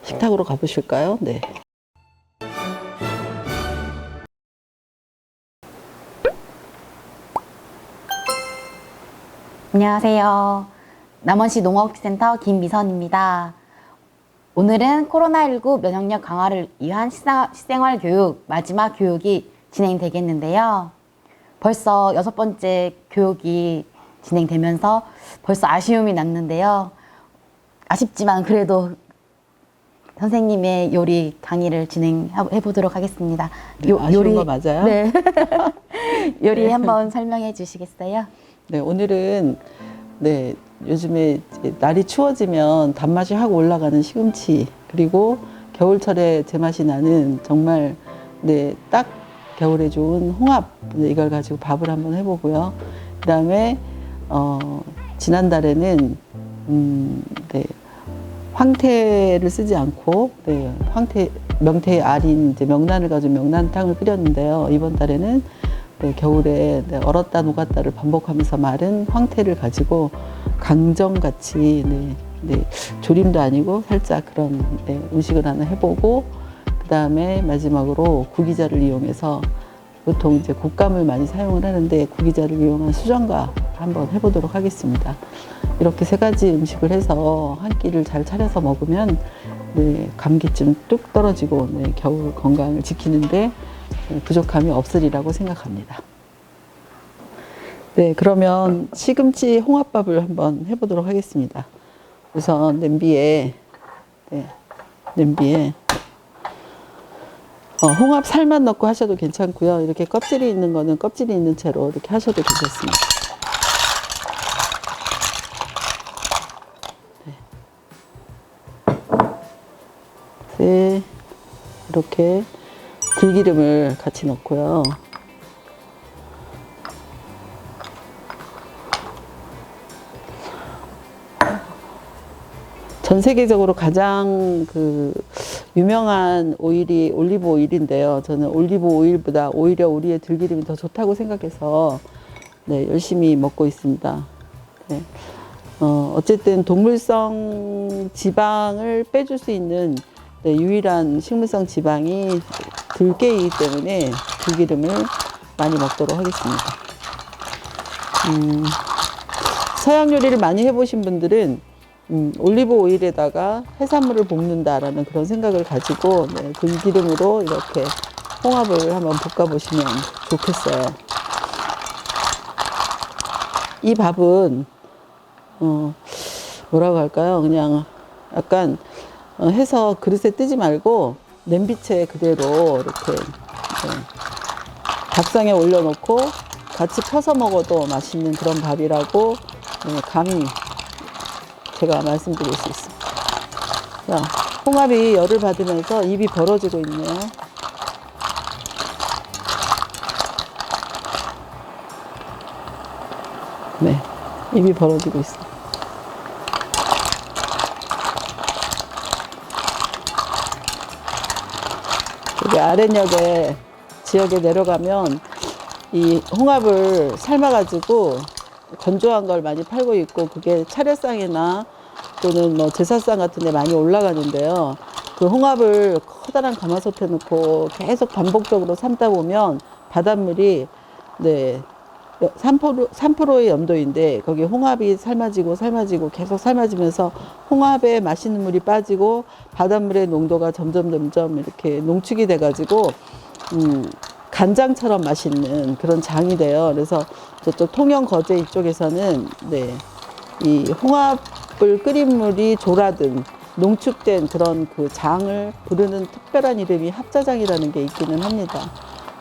식탁으로 가보실까요? 네. 안녕하세요. 남원시 농업센터 김미선입니다. 오늘은 코로나19 면역력 강화를 위한 식생활 교육 마지막 교육이 진행되겠는데요. 벌써 6번째 교육이 진행되면서 벌써 아쉬움이 났는데요. 아쉽지만 그래도 선생님의 요리 강의를 진행해 보도록 하겠습니다. 네, 아쉬운 거 맞아요? 네. 요리 네. 한번 설명해 주시겠어요? 네, 오늘은 네, 요즘에 이제 날이 추워지면 단맛이 확 올라가는 시금치, 그리고 겨울철에 제맛이 나는 정말 네, 딱 겨울에 좋은 홍합, 네, 이걸 가지고 밥을 한번 해보고요. 그 다음에 지난달에는 네, 황태를 쓰지 않고 네, 명태의 알인 이제 명란을 가지고 명란탕을 끓였는데요. 이번 달에는 네, 겨울에 네, 얼었다 녹았다를 반복하면서 마른 황태를 가지고 강정같이 네, 네, 조림도 아니고 살짝 그런 네, 음식을 하나 해보고, 그 다음에 마지막으로 구기자를 이용해서 보통 이제 곶감을 많이 사용을 하는데 구기자를 이용한 수정과 한번 해보도록 하겠습니다. 이렇게 3가지 음식을 해서 한 끼를 잘 차려서 먹으면 네, 감기쯤 뚝 떨어지고 네, 겨울 건강을 지키는데 부족함이 없으리라고 생각합니다. 네, 그러면 시금치 홍합밥을 한번 해보도록 하겠습니다. 우선 냄비에 홍합 살만 넣고 하셔도 괜찮고요. 이렇게 껍질이 있는 거는 껍질이 있는 채로 이렇게 하셔도 괜찮습니다. 네, 이렇게 들기름을 같이 넣고요. 전 세계적으로 가장 유명한 오일이 올리브 오일인데요. 저는 올리브 오일보다 오히려 우리의 들기름이 더 좋다고 생각해서 네, 열심히 먹고 있습니다. 네. 어쨌든 동물성 지방을 빼줄 수 있는 네, 유일한 식물성 지방이 들깨이기 때문에 들기름을 많이 먹도록 하겠습니다. 서양 요리를 많이 해보신 분들은 올리브 오일에다가 해산물을 볶는다라는 그런 생각을 가지고 네, 들기름으로 이렇게 홍합을 한번 볶아보시면 좋겠어요. 이 밥은 뭐라고 할까요? 그냥 약간 해서 그릇에 뜨지 말고 냄비채 그대로 이렇게 밥상에 올려놓고 같이 펴서 먹어도 맛있는 그런 밥이라고 감히 제가 말씀드릴 수 있습니다. 자, 홍합이 열을 받으면서 입이 벌어지고 있네요. 네, 입이 벌어지고 있어요. 여기 아랫역에 지역에 내려가면 이 홍합을 삶아가지고 건조한 걸 많이 팔고 있고, 그게 차례상이나 또는 뭐 제사상 같은 데 많이 올라가는데요. 그 홍합을 커다란 가마솥에 넣고 계속 반복적으로 삶다 보면 바닷물이 네, 3%의 염도인데 거기 홍합이 삶아지고 계속 삶아지면서 홍합에 맛있는 물이 빠지고 바닷물의 농도가 점점 이렇게 농축이 돼가지고 간장처럼 맛있는 그런 장이 돼요. 그래서 저쪽 통영 거제 이쪽에서는 네, 이 홍합을 끓인 물이 졸아든 농축된 그런 그 장을 부르는 특별한 이름이 합자장이라는 게 있기는 합니다.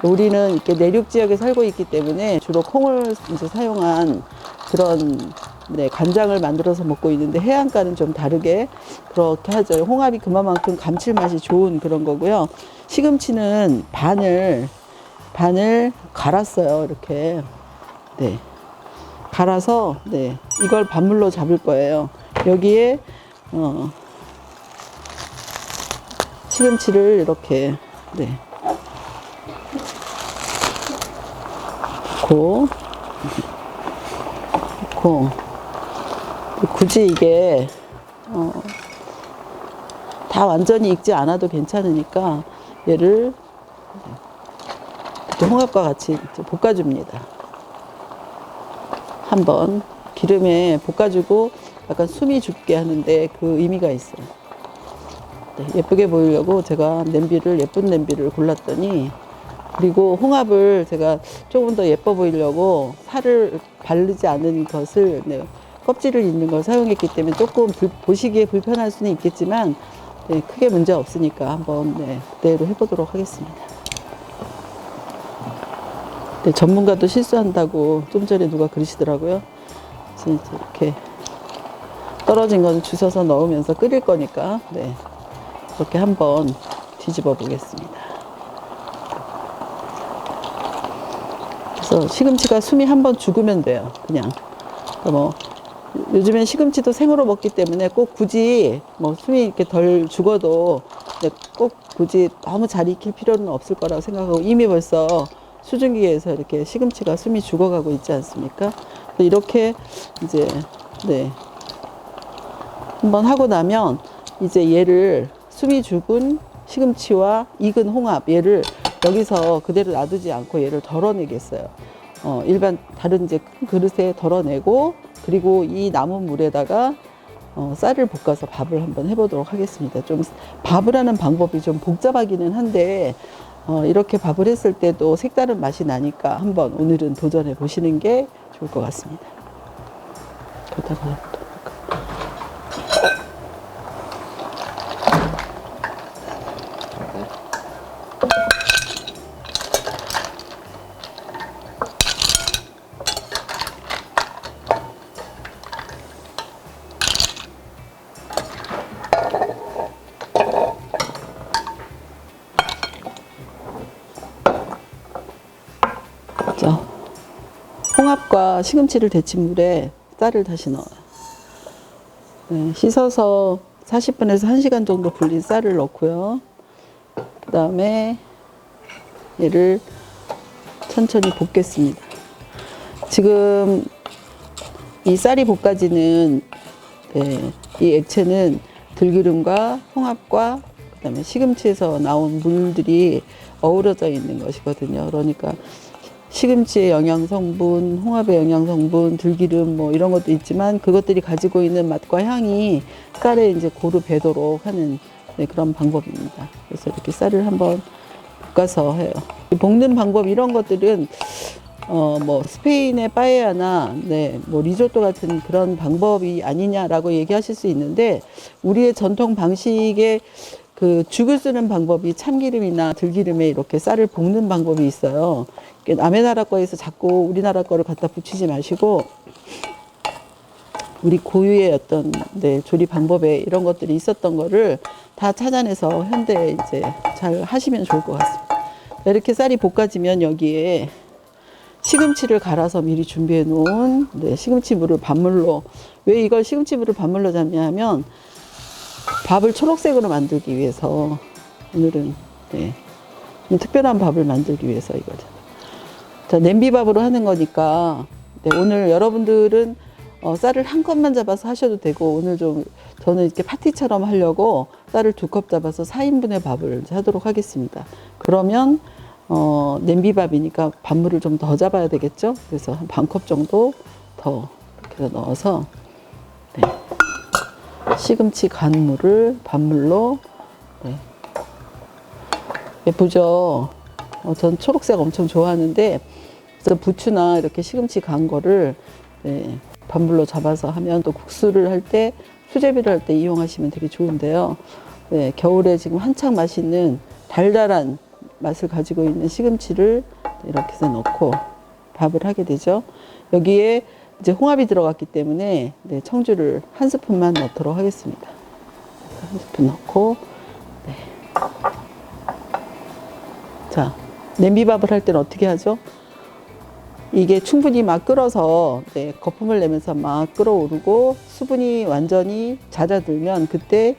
우리는 이렇게 내륙 지역에 살고 있기 때문에 주로 콩을 이제 사용한 그런 네, 간장을 만들어서 먹고 있는데, 해안가는 좀 다르게 그렇게 하죠. 홍합이 그만큼 감칠맛이 좋은 그런 거고요. 시금치는 반을 갈았어요. 이렇게 네, 갈아서 네, 이걸 밥물로 잡을 거예요. 여기에 시금치를 이렇게 네, 넣고 굳이 이게 다 완전히 익지 않아도 괜찮으니까 얘를 홍합과 같이 볶아줍니다. 한번 기름에 볶아주고 약간 숨이 죽게 하는데 그 의미가 있어요. 네, 예쁘게 보이려고 제가 냄비를 예쁜 냄비를 골랐더니, 그리고 홍합을 제가 조금 더 예뻐 보이려고 살을 바르지 않은 것을, 네, 껍질을 있는 걸 사용했기 때문에 조금 보시기에 불편할 수는 있겠지만, 네, 크게 문제 없으니까 한번, 네, 그대로 해보도록 하겠습니다. 네, 전문가도 실수한다고 좀 전에 누가 그러시더라고요. 그래서 이렇게 떨어진 건 주워서 넣으면서 끓일 거니까, 네, 이렇게 한번 뒤집어 보겠습니다. 그래서 시금치가 숨이 한번 죽으면 돼요. 그냥. 뭐 요즘엔 시금치도 생으로 먹기 때문에 꼭 굳이 뭐 숨이 이렇게 덜 죽어도 꼭 굳이 너무 잘 익힐 필요는 없을 거라고 생각하고, 이미 벌써 수증기에서 이렇게 시금치가 숨이 죽어가고 있지 않습니까? 이렇게 이제, 네, 한번 하고 나면 이제 얘를 숨이 죽은 시금치와 익은 홍합, 얘를 여기서 그대로 놔두지 않고 얘를 덜어내겠어요. 일반 다른 이제 큰 그릇에 덜어내고, 그리고 이 남은 물에다가 쌀을 볶아서 밥을 한번 해보도록 하겠습니다. 좀 밥을 하는 방법이 좀 복잡하기는 한데, 이렇게 밥을 했을 때도 색다른 맛이 나니까 한번 오늘은 도전해 보시는 게 좋을 것 같습니다. 그러다가 홍합과 시금치를 데친 물에 쌀을 다시 넣어요. 네, 씻어서 40분에서 1시간 정도 불린 쌀을 넣고요. 그 다음에 얘를 천천히 볶겠습니다. 지금 이 쌀이 볶아지는, 네, 이 액체는 들기름과 홍합과 그다음에 시금치에서 나온 물들이 어우러져 있는 것이거든요. 그러니까 시금치의 영양 성분, 홍합의 영양 성분, 들기름 뭐 이런 것도 있지만 그것들이 가지고 있는 맛과 향이 쌀에 이제 고루 배도록 하는, 네, 그런 방법입니다. 그래서 이렇게 쌀을 한번 볶아서 해요. 볶는 방법 이런 것들은 뭐 스페인의 빠에야나, 네, 뭐 리조또 같은 그런 방법이 아니냐라고 얘기하실 수 있는데, 우리의 전통 방식의 그 죽을 쓰는 방법이 참기름이나 들기름에 이렇게 쌀을 볶는 방법이 있어요. 남의 나라 거에서 자꾸 우리나라 거를 갖다 붙이지 마시고, 우리 고유의 어떤, 네, 조리 방법에 이런 것들이 있었던 거를 다 찾아내서 현대에 이제 잘 하시면 좋을 것 같습니다. 이렇게 쌀이 볶아지면 여기에 시금치를 갈아서 미리 준비해 놓은, 네, 시금치 물을 밥물로, 왜 이걸 시금치 물을 밥물로 잡냐 하면 밥을 초록색으로 만들기 위해서, 오늘은, 네, 특별한 밥을 만들기 위해서 이거죠. 자, 냄비밥으로 하는 거니까, 네, 오늘 여러분들은 쌀을 한 컵만 잡아서 하셔도 되고, 오늘 좀 저는 이렇게 파티처럼 하려고 쌀을 2컵 잡아서 4인분의 밥을 이제 하도록 하겠습니다. 그러면 냄비밥이니까 밥물을 좀 더 잡아야 되겠죠. 그래서 한 반 컵 정도 더 이렇게 넣어서, 네, 시금치 간 물을 밥물로, 네, 예쁘죠. 전 초록색 엄청 좋아하는데, 그래서 부추나 이렇게 시금치 간 거를, 네, 밥물로 잡아서 하면 또 국수를 할 때, 수제비를 할 때 이용하시면 되게 좋은데요. 네, 겨울에 지금 한창 맛있는 달달한 맛을 가지고 있는 시금치를 이렇게 해서 넣고 밥을 하게 되죠. 여기에 이제 홍합이 들어갔기 때문에, 네, 청주를 1스푼만 넣도록 하겠습니다. 1스푼 넣고, 네. 자, 냄비밥을 할 때는 어떻게 하죠? 이게 충분히 막 끓어서, 네, 거품을 내면서 막 끓어오르고 수분이 완전히 잦아들면 그때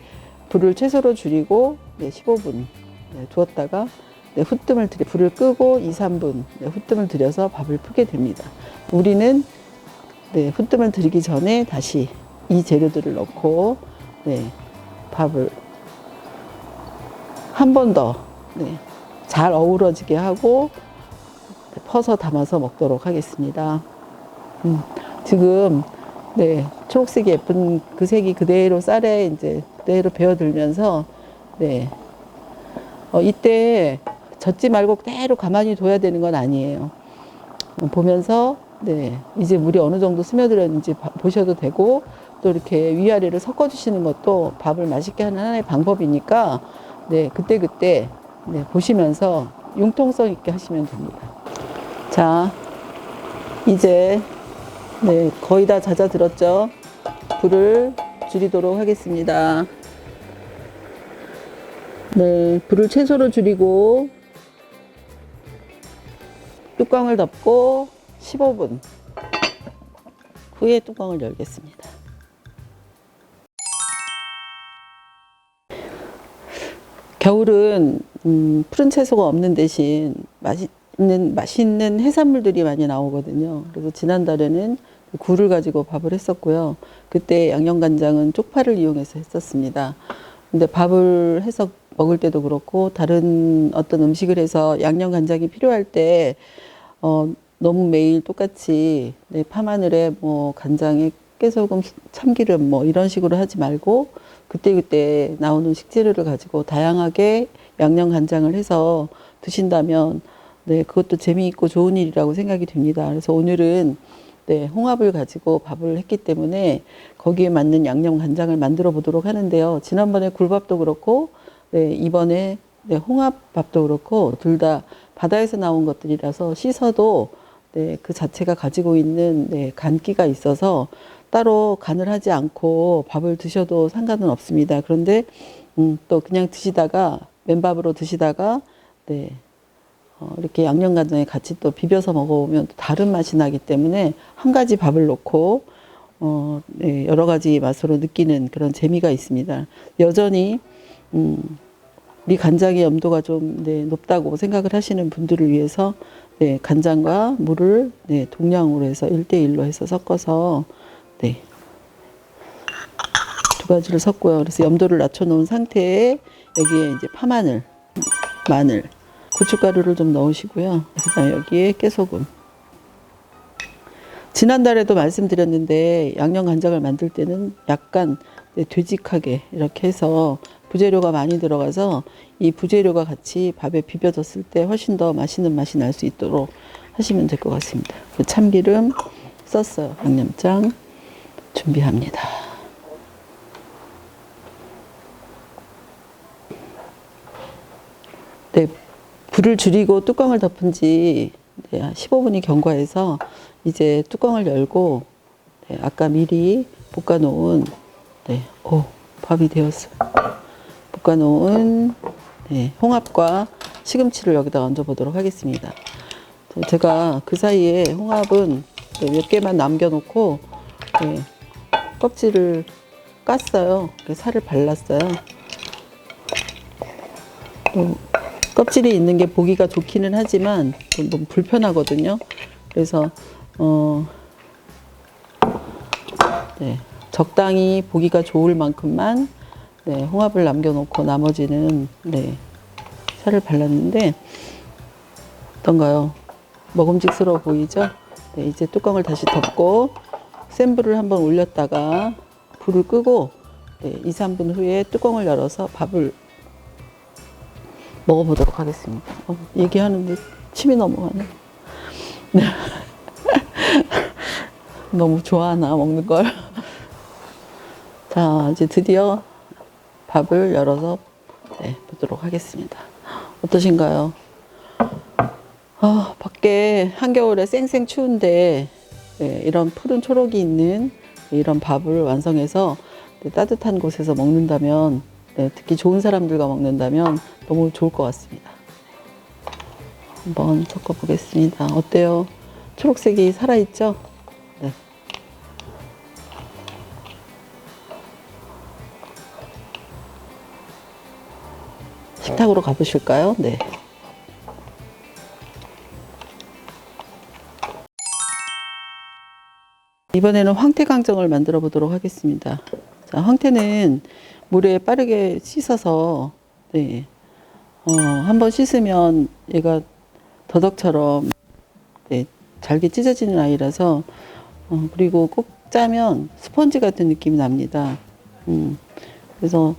불을 최소로 줄이고, 네, 15분, 네, 두었다가, 네, 불을 끄고 2, 3분, 네, 후뜸을 들여서 밥을 푸게 됩니다. 우리는, 네, 후뜸을 들이기 전에 다시 이 재료들을 넣고, 네, 밥을 한 번 더, 네, 잘 어우러지게 하고 퍼서 담아서 먹도록 하겠습니다. 지금 네, 초록색이 예쁜 그 색이 그대로 쌀에 이제 그대로 배어들면서 네, 이때 젓지 말고 그대로 가만히 둬야 되는 건 아니에요. 보면서 네, 이제 물이 어느 정도 스며들었는지 보셔도 되고 또 이렇게 위아래를 섞어 주시는 것도 밥을 맛있게 하는 하나의 방법이니까 네, 그때 네, 보시면서 융통성 있게 하시면 됩니다. 자, 이제 네, 거의 다 잦아들었죠. 불을 줄이도록 하겠습니다. 네, 불을 최소로 줄이고 뚜껑을 덮고 15분 후에 뚜껑을 열겠습니다. 겨울은 푸른 채소가 없는 대신 맛있는 해산물들이 많이 나오거든요. 그래서 지난달에는 굴을 가지고 밥을 했었고요. 그때 양념간장은 쪽파를 이용해서 했었습니다. 근데 밥을 해서 먹을 때도 그렇고 다른 어떤 음식을 해서 양념간장이 필요할 때 너무 매일 똑같이 네, 파마늘에 뭐 간장에 깨소금, 참기름 뭐 이런 식으로 하지 말고 그때그때 나오는 식재료를 가지고 다양하게 양념 간장을 해서 드신다면 네, 그것도 재미있고 좋은 일이라고 생각이 됩니다. 그래서 오늘은 네, 홍합을 가지고 밥을 했기 때문에 거기에 맞는 양념 간장을 만들어 보도록 하는데요. 지난번에 굴밥도 그렇고 네, 이번에 네, 홍합밥도 그렇고 둘 다 바다에서 나온 것들이라서 씻어도 네, 그 자체가 가지고 있는 네, 간기가 있어서 따로 간을 하지 않고 밥을 드셔도 상관은 없습니다. 그런데 또 그냥 드시다가 맨밥으로 드시다가 네, 이렇게 양념간장에 같이 또 비벼서 먹어보면 또 다른 맛이 나기 때문에 한 가지 밥을 놓고 네, 여러 가지 맛으로 느끼는 그런 재미가 있습니다. 여전히 우리 간장의 염도가 좀 네, 높다고 생각을 하시는 분들을 위해서 네, 간장과 물을 네, 동량으로 해서 1대1로 해서 섞어서 네, 두 가지를 섞고요. 그래서 염도를 낮춰놓은 상태에 여기에 이제 파마늘, 마늘, 고춧가루를 좀 넣으시고요. 그다음에 여기에 깨소금. 지난달에도 말씀드렸는데 양념 간장을 만들 때는 약간 되직하게 이렇게 해서 부재료가 많이 들어가서 이 부재료가 같이 밥에 비벼졌을 때 훨씬 더 맛있는 맛이 날 수 있도록 하시면 될 것 같습니다. 참기름 썼어요. 양념장 준비합니다. 네, 불을 줄이고 뚜껑을 덮은 지 15분이 경과해서 이제 뚜껑을 열고 네, 아까 미리 볶아놓은 네, 밥이 되었어요. 볶아놓은 네, 홍합과 시금치를 여기다 얹어보도록 하겠습니다. 제가 그 사이에 홍합은 네, 몇 개만 남겨놓고 네, 껍질을 깠어요. 살을 발랐어요. 껍질이 있는 게 보기가 좋기는 하지만 좀 불편하거든요. 그래서 네, 적당히 보기가 좋을 만큼만 네, 홍합을 남겨놓고 나머지는 네, 살을 발랐는데 어떤가요? 먹음직스러워 보이죠? 네, 이제 뚜껑을 다시 덮고 센 불을 한번 올렸다가 불을 끄고 네, 2, 3분 후에 뚜껑을 열어서 밥을 먹어보도록 하겠습니다. 얘기하는데 침이 넘어가네. 너무 좋아하나 먹는 걸. 자, 이제 드디어 밥을 열어서 네, 보도록 하겠습니다. 어떠신가요? 밖에 한겨울에 쌩쌩 추운데 네, 이런 푸른 초록이 있는 이런 밥을 완성해서 네, 따뜻한 곳에서 먹는다면 네, 특히 좋은 사람들과 먹는다면 너무 좋을 것 같습니다. 한번 섞어 보겠습니다. 어때요? 초록색이 살아있죠? 네. 식탁으로 가보실까요? 네. 이번에는 황태강정을 만들어 보도록 하겠습니다. 자, 황태는 물에 빠르게 씻어서 네, 한번 씻으면 얘가 더덕처럼 네, 잘게 찢어지는 아이라서 그리고 꼭 짜면 스펀지 같은 느낌이 납니다. 그래서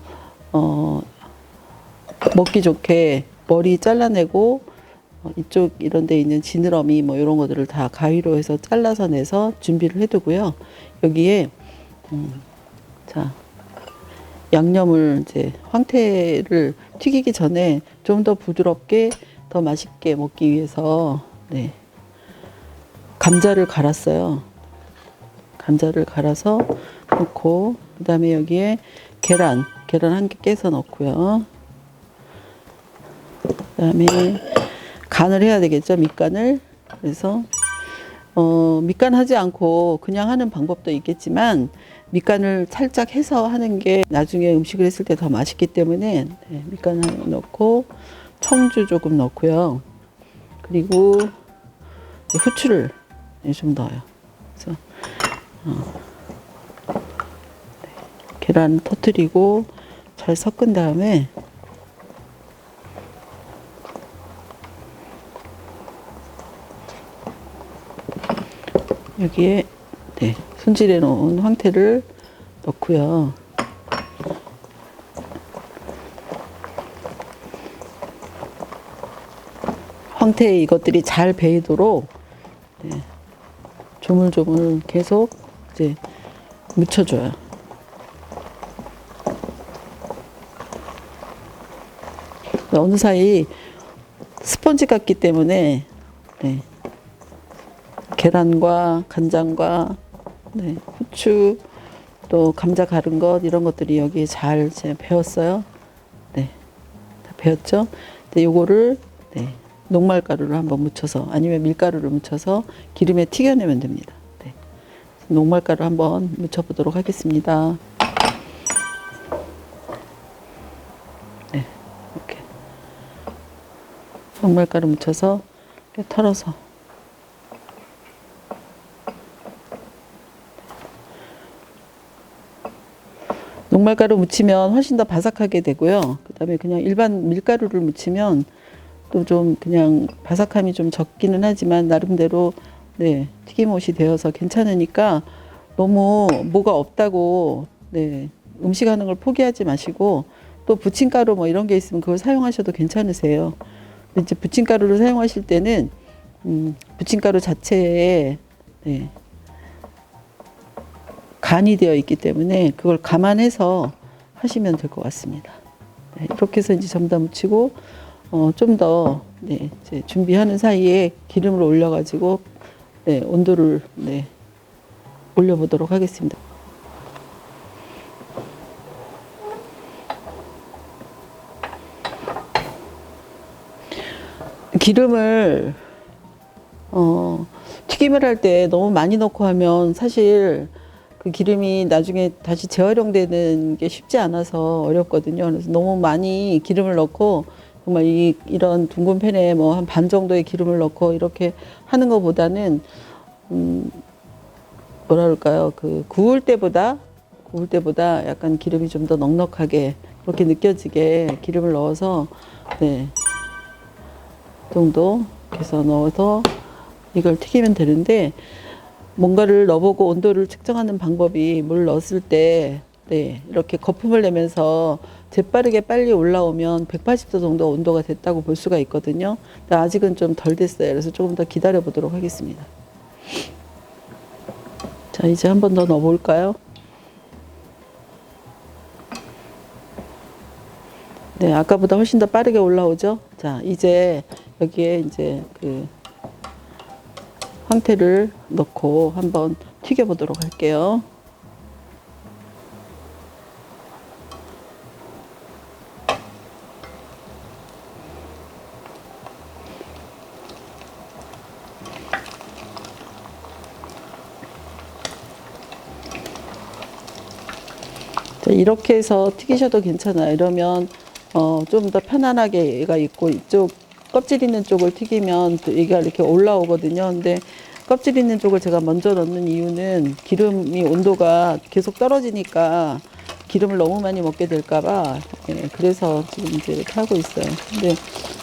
먹기 좋게 머리 잘라내고 이쪽 이런 데 있는 지느러미 뭐 이런 것들을 다 가위로 해서 잘라서 내서 준비를 해두고요. 여기에 자 양념을 이제 황태를 튀기기 전에 좀 더 부드럽게 더 맛있게 먹기 위해서 네, 감자를 갈았어요. 감자를 갈아서 넣고 그다음에 여기에 계란 한 개 깨서 넣고요. 그다음에 간을 해야 되겠죠. 밑간을. 그래서 밑간 하지 않고 그냥 하는 방법도 있겠지만 밑간을 살짝 해서 하는 게 나중에 음식을 했을 때 더 맛있기 때문에 네, 밑간 하나 넣고 청주 조금 넣고요. 그리고 후추를 좀 넣어요. 그래서 네, 계란 터뜨리고 잘 섞은 다음에 여기에 네, 손질해 놓은 황태를 넣고요. 황태 이것들이 잘 배이도록 네, 조물조물 계속 이제 묻혀줘요. 어느 사이 스펀지 같기 때문에 네, 계란과 간장과 네, 후추 또 감자 갈은 것 이런 것들이 여기에 잘 배었어요. 네, 다 배었죠. 근데 요거를 네, 녹말가루를 한번 묻혀서 아니면 밀가루를 묻혀서 기름에 튀겨내면 됩니다. 네, 녹말가루 한번 묻혀보도록 하겠습니다. 네, 이렇게 녹말가루 묻혀서 이렇게 털어서 녹말가루 묻히면 훨씬 더 바삭하게 되고요. 그 다음에 그냥 일반 밀가루를 묻히면 또 좀 그냥 바삭함이 좀 적기는 하지만 나름대로 네, 튀김옷이 되어서 괜찮으니까 너무 뭐가 없다고 네, 음식하는 걸 포기하지 마시고 또 부침가루 뭐 이런 게 있으면 그걸 사용하셔도 괜찮으세요. 근데 이제 부침가루를 사용하실 때는 부침가루 자체에 네, 간이 되어 있기 때문에 그걸 감안해서 하시면 될 것 같습니다. 네, 이렇게 해서 이제 전부 다 묻히고 좀 더 네, 이제 준비하는 사이에 기름을 올려가지고 네, 온도를 네, 올려보도록 하겠습니다. 기름을 튀김을 할 때 너무 많이 넣고 하면 사실 그 기름이 나중에 다시 재활용되는 게 쉽지 않아서 어렵거든요. 그래서 너무 많이 기름을 넣고 정말 이런 둥근 팬에 뭐 한 반 정도의 기름을 넣고 이렇게 하는 것보다는 뭐라 그럴까요? 그 구울 때보다 약간 기름이 좀 더 넉넉하게 그렇게 느껴지게 기름을 넣어서 네, 이 정도 해서 넣어서 이걸 튀기면 되는데 뭔가를 넣어보고 온도를 측정하는 방법이 물 넣었을 때 네, 이렇게 거품을 내면서 재빠르게 빨리 올라오면 180도 정도 온도가 됐다고 볼 수가 있거든요. 근데 아직은 좀 덜 됐어요. 그래서 조금 더 기다려 보도록 하겠습니다. 자, 이제 한 번 더 넣어볼까요? 네, 아까보다 훨씬 더 빠르게 올라오죠? 자, 이제 여기에 이제 그 황태를 넣고 한번 튀겨보도록 할게요. 자, 이렇게 해서 튀기셔도 괜찮아요. 이러면 좀 더 편안하게 얘가 있고 이쪽 껍질 있는 쪽을 튀기면 또 얘가 이렇게 올라오거든요. 근데 껍질 있는 쪽을 제가 먼저 넣는 이유는 기름이 온도가 계속 떨어지니까 기름을 너무 많이 먹게 될까봐 예, 그래서 지금 이제 이렇게 하고 있어요. 근데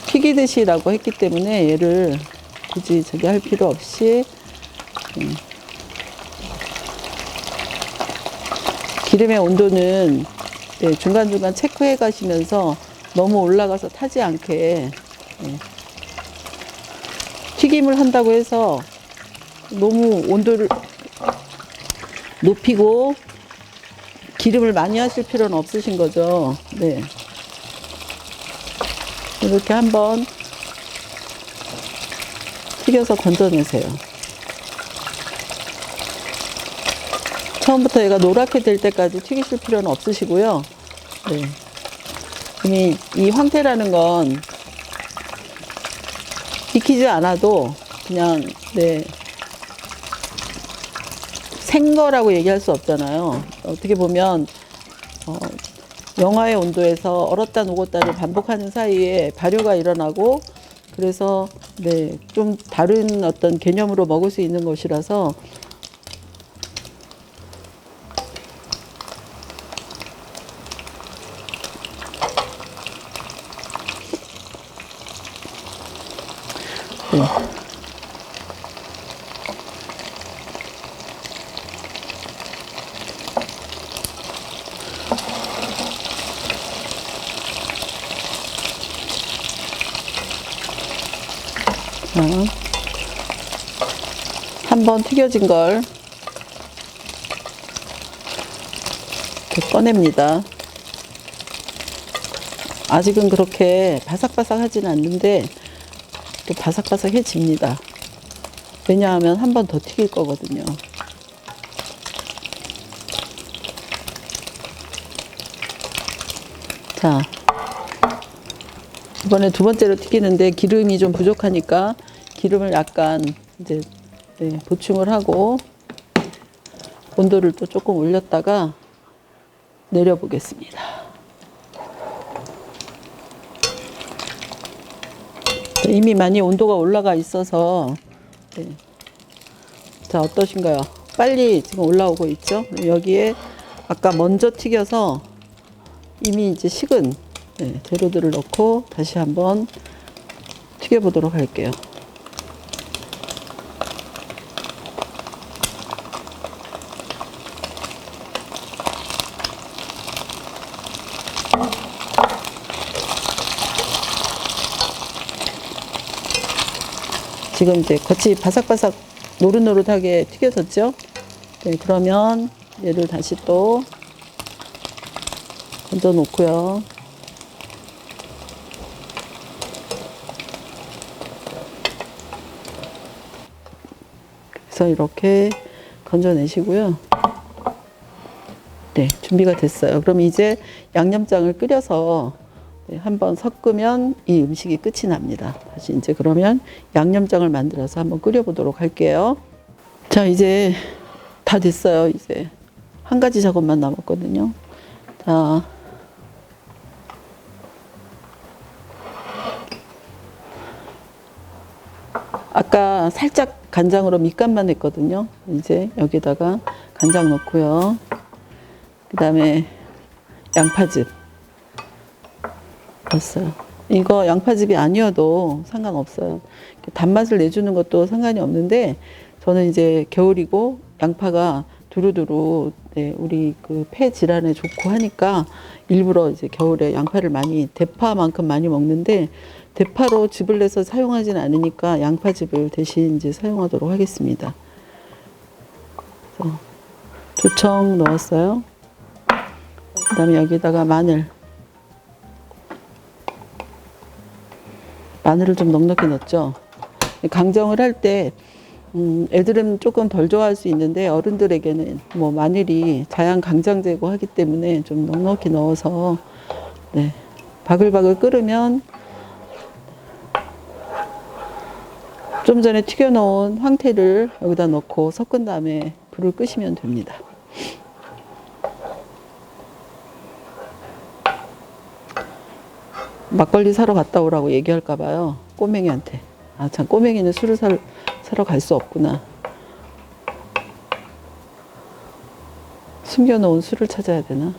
튀기듯이라고 했기 때문에 얘를 굳이 저기 할 필요 없이 기름의 온도는 예, 중간중간 체크해 가시면서 너무 올라가서 타지 않게 예. 튀김을 한다고 해서 너무 온도를 높이고 기름을 많이 하실 필요는 없으신 거죠. 네. 이렇게 한번 튀겨서 건져내세요. 처음부터 얘가 노랗게 될 때까지 튀기실 필요는 없으시고요. 네. 이미 이 황태라는 건 익히지 않아도 그냥 네. 생거라고 얘기할 수 없잖아요. 어떻게 보면 영하의 온도에서 얼었다 녹았다를 반복하는 사이에 발효가 일어나고 그래서 네, 좀 다른 어떤 개념으로 먹을 수 있는 것이라서 네. 한번 튀겨진 걸 이렇게 꺼냅니다. 아직은 그렇게 바삭바삭하지는 않는데 또 바삭바삭해집니다. 왜냐하면 한 번 더 튀길 거거든요. 자, 이번에 두 번째로 튀기는데 기름이 좀 부족하니까 기름을 약간 이제 네, 보충을 하고 온도를 또 조금 올렸다가 내려보겠습니다. 이미 많이 온도가 올라가 있어서 네. 자, 어떠신가요? 빨리 지금 올라오고 있죠? 여기에 아까 먼저 튀겨서 이미 이제 식은 네, 재료들을 넣고 다시 한번 튀겨보도록 할게요. 지금 이제 겉이 바삭바삭 노릇노릇하게 튀겨졌죠? 네, 그러면 얘를 다시 또 건져 놓고요. 그래서 이렇게 건져내시고요. 네, 준비가 됐어요. 그럼 이제 양념장을 끓여서 네, 한번 섞으면 이 음식이 끝이 납니다. 다시 이제 그러면 양념장을 만들어서 한번 끓여보도록 할게요. 자, 이제 다 됐어요. 이제 한 가지 작업만 남았거든요. 자, 아까 살짝 간장으로 밑간만 했거든요. 이제 여기다가 간장 넣고요. 그 다음에 양파즙 넣었어요. 이거 양파즙이 아니어도 상관없어요. 단맛을 내주는 것도 상관이 없는데 저는 이제 겨울이고 양파가 두루두루 네, 우리 그 폐 질환에 좋고 하니까 일부러 이제 겨울에 양파를 많이 대파만큼 많이 먹는데 대파로 즙을 내서 사용하지는 않으니까 양파즙을 대신 이제 사용하도록 하겠습니다. 그래서 조청 넣었어요. 그다음에 여기다가 마늘을 좀 넉넉히 넣었죠. 강정을 할 때 애들은 조금 덜 좋아할 수 있는데 어른들에게는 뭐 마늘이 자양 강장 제거하기 때문에 좀 넉넉히 넣어서 네, 바글바글 끓으면 좀 전에 튀겨놓은 황태를 여기다 넣고 섞은 다음에 불을 끄시면 됩니다. 막걸리 사러 갔다 오라고 얘기할까 봐요. 꼬맹이한테. 아, 참, 꼬맹이는 술을 사러 갈 수 없구나. 숨겨놓은 술을 찾아야 되나?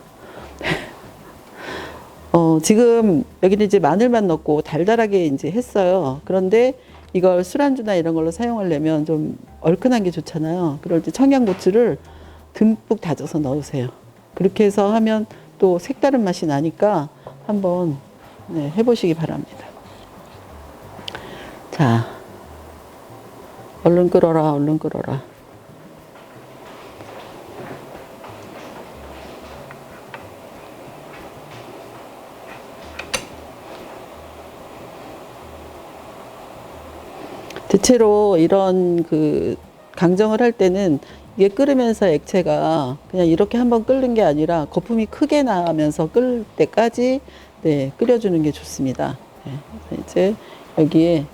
지금 여기는 이제 마늘만 넣고 달달하게 이제 했어요. 그런데 이걸 술안주나 이런 걸로 사용하려면 좀 얼큰한 게 좋잖아요. 그럴 때 청양고추를 듬뿍 다져서 넣으세요. 그렇게 해서 하면 또 색다른 맛이 나니까 한번 네, 해보시기 바랍니다. 자, 얼른 끓어라, 얼른 끓어라. 대체로 이런 그 강정을 할 때는 이게 끓으면서 액체가 그냥 이렇게 한번 끓는 게 아니라 거품이 크게 나면서 끓을 때까지 네, 끓여주는 게 좋습니다. 네, 이제 여기에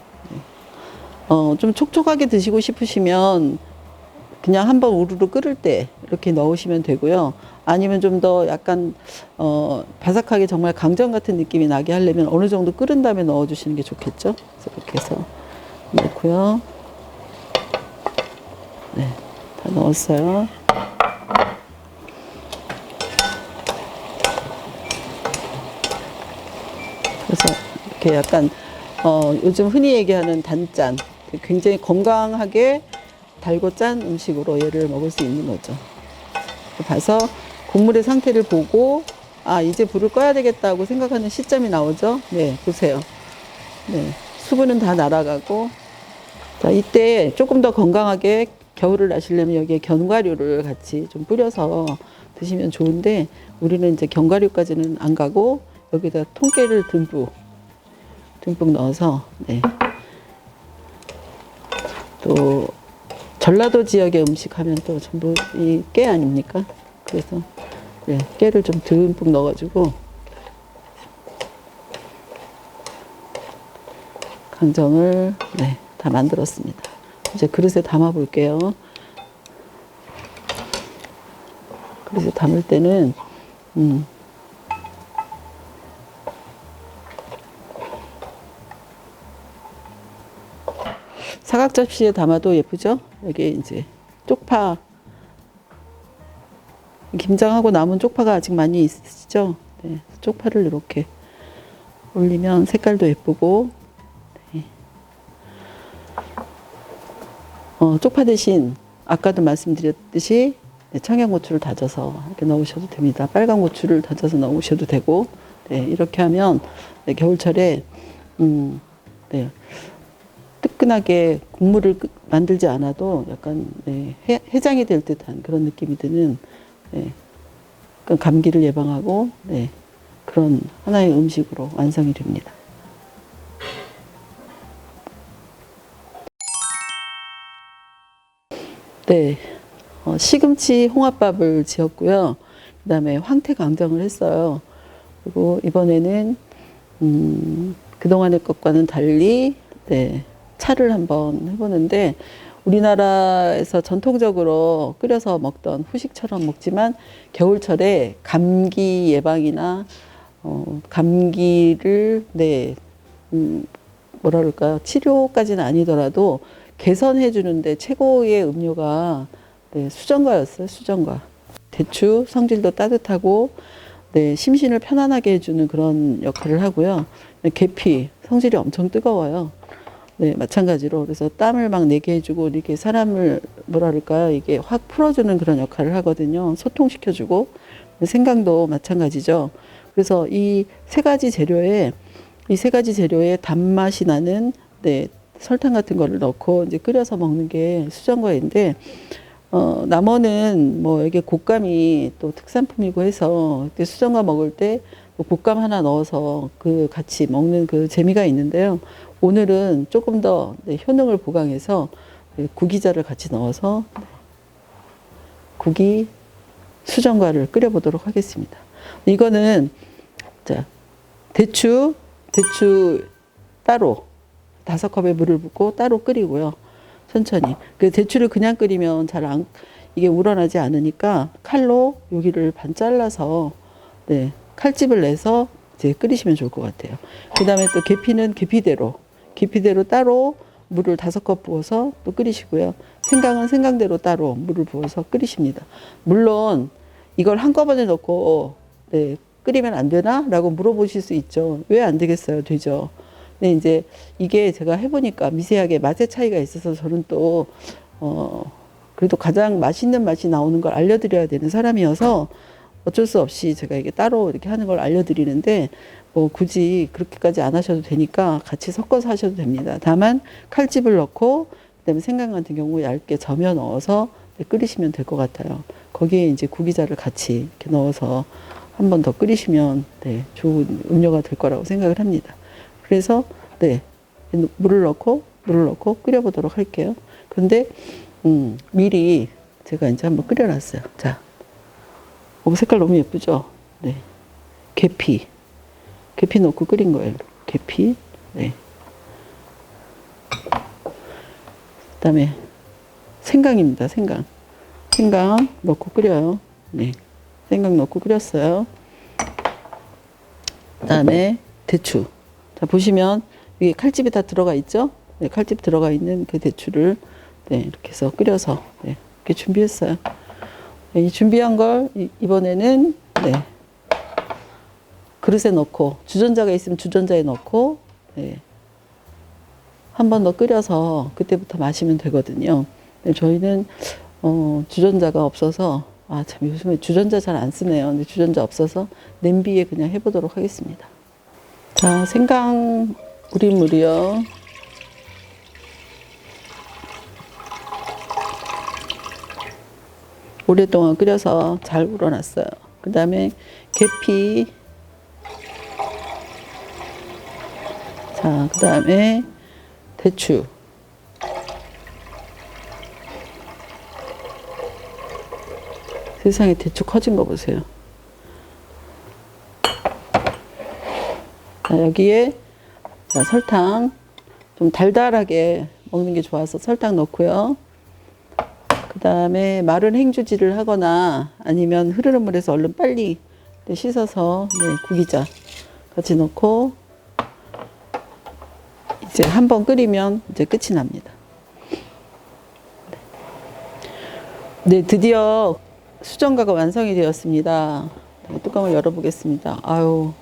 좀 촉촉하게 드시고 싶으시면 그냥 한번 우르르 끓을 때 이렇게 넣으시면 되고요. 아니면 좀 더 약간 바삭하게 정말 강정 같은 느낌이 나게 하려면 어느 정도 끓은 다음에 넣어주시는 게 좋겠죠. 그래서 이렇게 해서 넣고요. 네, 다 넣었어요. 그래서 이렇게 약간 요즘 흔히 얘기하는 단짠, 굉장히 건강하게 달고 짠 음식으로 얘를 먹을 수 있는 거죠. 봐서 국물의 상태를 보고 아 이제 불을 꺼야 되겠다고 생각하는 시점이 나오죠. 네, 보세요. 네, 수분은 다 날아가고 자 이때 조금 더 건강하게 겨울을 나시려면 여기에 견과류를 같이 좀 뿌려서 드시면 좋은데 우리는 이제 견과류까지는 안 가고 여기다 통깨를 듬뿍 넣어서 네. 또 전라도 지역의 음식 하면 또 전부 이 깨 아닙니까? 그래서 네, 깨를 좀 듬뿍 넣어가지고 강정을 네, 다 만들었습니다. 이제 그릇에 담아 볼게요. 그릇에 담을 때는 사각 접시에 담아도 예쁘죠? 여기 이제 쪽파 김장하고 남은 쪽파가 아직 많이 있으시죠? 네, 쪽파를 이렇게 올리면 색깔도 예쁘고 네. 쪽파 대신 아까도 말씀드렸듯이 네, 청양고추를 다져서 이렇게 넣으셔도 됩니다. 빨간 고추를 다져서 넣으셔도 되고 네, 이렇게 하면 네, 겨울철에 네, 뜨끈하게 국물을 만들지 않아도 약간 네, 해장이 될 듯한 그런 느낌이 드는 네, 감기를 예방하고 네, 그런 하나의 음식으로 완성이 됩니다. 네, 시금치 홍합밥을 지었고요. 그다음에 황태 강정을 했어요. 그리고 이번에는 그동안의 것과는 달리 네, 차를 한번 해보는데 우리나라에서 전통적으로 끓여서 먹던 후식처럼 먹지만 겨울철에 감기 예방이나 감기를 네, 뭐라 그럴까요? 치료까지는 아니더라도 개선해 주는데 최고의 음료가 네, 수정과였어요. 수정과. 대추 성질도 따뜻하고 네, 심신을 편안하게 해주는 그런 역할을 하고요. 계피 성질이 엄청 뜨거워요. 네, 마찬가지로 그래서 땀을 막 내게 해주고 이렇게 사람을 뭐라 그럴까요? 이게 확 풀어주는 그런 역할을 하거든요. 소통시켜주고 생강도 마찬가지죠. 그래서 이 세 가지 재료에 단맛이 나는 네, 설탕 같은 거를 넣고 이제 끓여서 먹는 게 수정과인데 남원은 뭐 이게 곶감이 또 특산품이고 해서 수정과 먹을 때 곶감 하나 넣어서 그 같이 먹는 그 재미가 있는데요. 오늘은 조금 더 네, 효능을 보강해서 구기자를 같이 넣어서 구기 수정과를 끓여보도록 하겠습니다. 이거는 자 대추 따로 5컵에 물을 붓고 따로 끓이고요. 천천히. 그 대추를 그냥 끓이면 이게 우러나지 않으니까 칼로 여기를 반 잘라서 네, 칼집을 내서 이제 끓이시면 좋을 것 같아요. 그 다음에 또 계피는 계피대로 따로 물을 5컵 부어서 또 끓이시고요. 생강은 생강대로 따로 물을 부어서 끓이십니다. 물론 이걸 한꺼번에 넣고 네, 끓이면 안 되나? 라고 물어보실 수 있죠. 왜 안 되겠어요? 되죠. 근데 이제 이게 제가 해보니까 미세하게 맛의 차이가 있어서 저는 또, 그래도 가장 맛있는 맛이 나오는 걸 알려드려야 되는 사람이어서 어쩔 수 없이 제가 이게 따로 이렇게 하는 걸 알려드리는데 뭐 굳이 그렇게까지 안 하셔도 되니까 같이 섞어서 하셔도 됩니다. 다만 칼집을 넣고 그다음에 생강 같은 경우 얇게 저며 넣어서 끓이시면 될 것 같아요. 거기에 이제 구기자를 같이 이렇게 넣어서 한 번 더 끓이시면 네, 좋은 음료가 될 거라고 생각을 합니다. 그래서 네, 물을 넣고 끓여보도록 할게요. 근데 미리 제가 이제 한번 끓여놨어요. 자, 색깔 너무 예쁘죠? 네, 계피 넣고 끓인 거예요. 계피, 네. 그다음에 생강입니다. 생강 넣고 끓여요. 네, 생강 넣고 끓였어요. 그다음에 대추. 자, 보시면 여기 칼집이 다 들어가 있죠? 네, 칼집 들어가 있는 그 대추를 네, 이렇게 해서 끓여서 네, 이렇게 준비했어요. 네, 이 준비한 걸 이번에는 네, 그릇에 넣고 주전자가 있으면 주전자에 넣고 네, 한 번 더 끓여서 그때부터 마시면 되거든요. 근데 저희는 주전자가 없어서 참 요즘에 주전자 잘 안 쓰네요. 근데 주전자 없어서 냄비에 그냥 해보도록 하겠습니다. 자, 생강 우린 물이요. 오랫동안 끓여서 잘 우러났어요. 그 다음에 계피. 자, 그 다음에 대추. 세상에 대추 커진 거 보세요. 자, 여기에 자, 설탕. 좀 달달하게 먹는 게 좋아서 설탕 넣고요. 그 다음에 마른 행주질을 하거나 아니면 흐르는 물에서 얼른 빨리 씻어서 네, 구기자 같이 넣고 이제 한번 끓이면 이제 끝이 납니다. 네, 드디어 수정과가 완성이 되었습니다. 네, 뚜껑을 열어보겠습니다. 아유,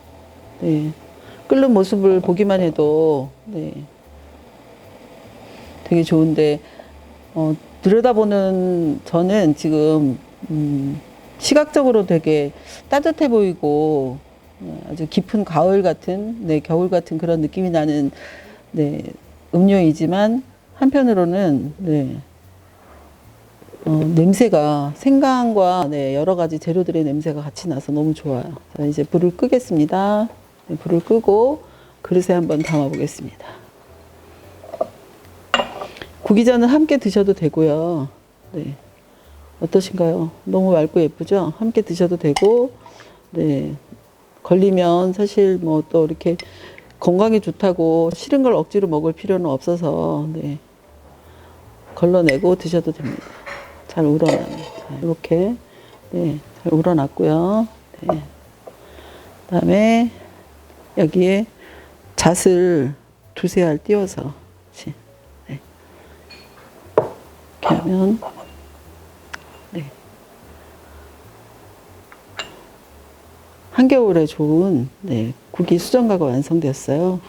네, 끓는 모습을 보기만 해도 네, 되게 좋은데 들여다보는 저는 지금 시각적으로 되게 따뜻해 보이고 아주 깊은 가을 같은, 네, 겨울 같은 그런 느낌이 나는 네, 음료이지만 한편으로는 네, 냄새가 생강과 네, 여러 가지 재료들의 냄새가 같이 나서 너무 좋아요. 자, 이제 불을 끄겠습니다. 네, 불을 끄고 그릇에 한번 담아 보겠습니다. 구기자는 함께 드셔도 되고요. 네. 어떠신가요? 너무 맑고 예쁘죠? 함께 드셔도 되고, 네. 걸리면 사실 뭐 또 이렇게 건강에 좋다고 싫은 걸 억지로 먹을 필요는 없어서, 네. 걸러내고 드셔도 됩니다. 잘 우러나요. 이렇게, 네. 잘 우러났고요. 네. 그 다음에 여기에 잣을 두세 알 띄워서, 네. 이렇게 하면, 네. 한겨울에 좋은 네, 구기 수정과가 완성되었어요.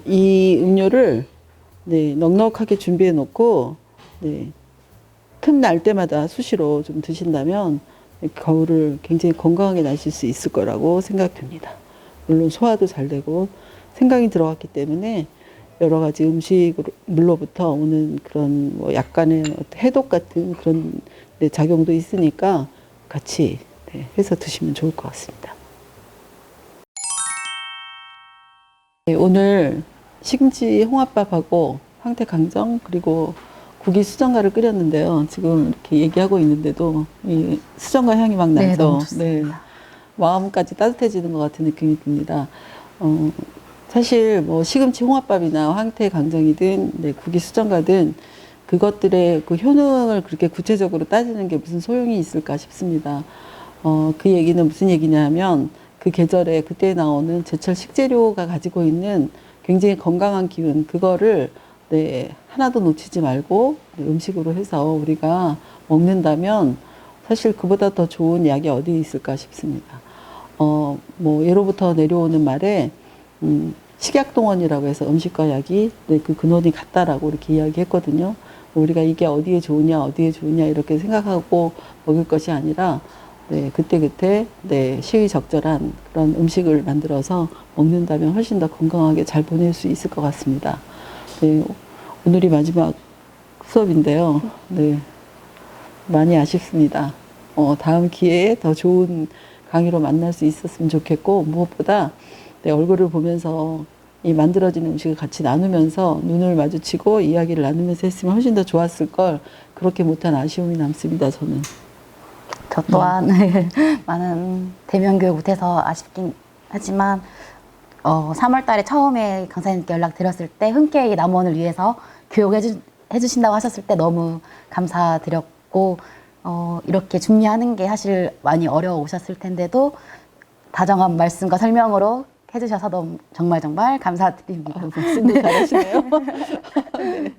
이 음료를 네, 넉넉하게 준비해 놓고 네, 틈날 때마다 수시로 좀 드신다면 겨울을 굉장히 건강하게 나실 수 있을 거라고 생각됩니다. 물론 소화도 잘 되고 생강이 들어갔기 때문에 여러 가지 음식물로부터 오는 그런 뭐 약간의 해독 같은 그런 네, 작용도 있으니까 같이 네, 해서 드시면 좋을 것 같습니다. 네, 오늘 시금치 홍합밥하고 황태강정 그리고 구기 수정과를 끓였는데요. 지금 이렇게 얘기하고 있는데도 이 수정과 향이 막 나죠. 네, 너무 좋습니다. 네, 마음까지 따뜻해지는 것 같은 느낌이 듭니다. 사실 뭐 시금치 홍합밥이나 황태강정이든 네, 구기 수정과든 그것들의 그 효능을 그렇게 구체적으로 따지는 게 무슨 소용이 있을까 싶습니다. 그 얘기는 무슨 얘기냐면 그 계절에 그때 나오는 제철 식재료가 가지고 있는 굉장히 건강한 기운 그거를 네, 하나도 놓치지 말고 음식으로 해서 우리가 먹는다면 사실 그보다 더 좋은 약이 어디 있을까 싶습니다. 뭐 예로부터 내려오는 말에 식약동원이라고 해서 음식과 약이 네, 그 근원이 같다라고 이렇게 이야기했거든요. 우리가 이게 어디에 좋으냐 이렇게 생각하고 먹을 것이 아니라 네, 그때그때 네, 시의적절한 그런 음식을 만들어서 먹는다면 훨씬 더 건강하게 잘 보낼 수 있을 것 같습니다. 네, 오늘이 마지막 수업인데요. 네, 많이 아쉽습니다. 다음 기회에 더 좋은 강의로 만날 수 있었으면 좋겠고, 무엇보다 내 얼굴을 보면서 이 만들어진 음식을 같이 나누면서 눈을 마주치고 이야기를 나누면서 했으면 훨씬 더 좋았을 걸, 그렇게 못한 아쉬움이 남습니다, 저는. 저 또한 많은 대면 교육 못해서 아쉽긴 하지만 3월 달에 처음에 강사님께 연락드렸을 때 흔쾌히 남원을 위해서 교육해 주신다고 하셨을 때 너무 감사드렸고 이렇게 준비하는 게 사실 많이 어려우셨을 텐데도 다정한 말씀과 설명으로 해주셔서 너무 정말 감사드립니다. 말씀도 잘하시네요. 네,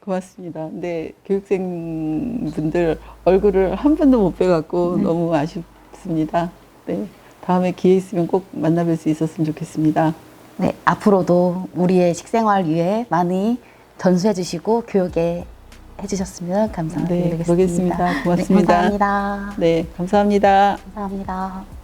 고맙습니다. 네, 교육생분들 얼굴을 한 번도 못 뵈갖고 너무 아쉽습니다. 네, 다음에 기회 있으면 꼭 만나뵐 수 있었으면 좋겠습니다. 네, 앞으로도 우리의 식생활 위해 많이 전수해 주시고 교육에 해주셨으면 감사드리겠습니다. 네, 그러겠습니다. 고맙습니다. 네, 감사합니다. 네, 감사합니다. 감사합니다.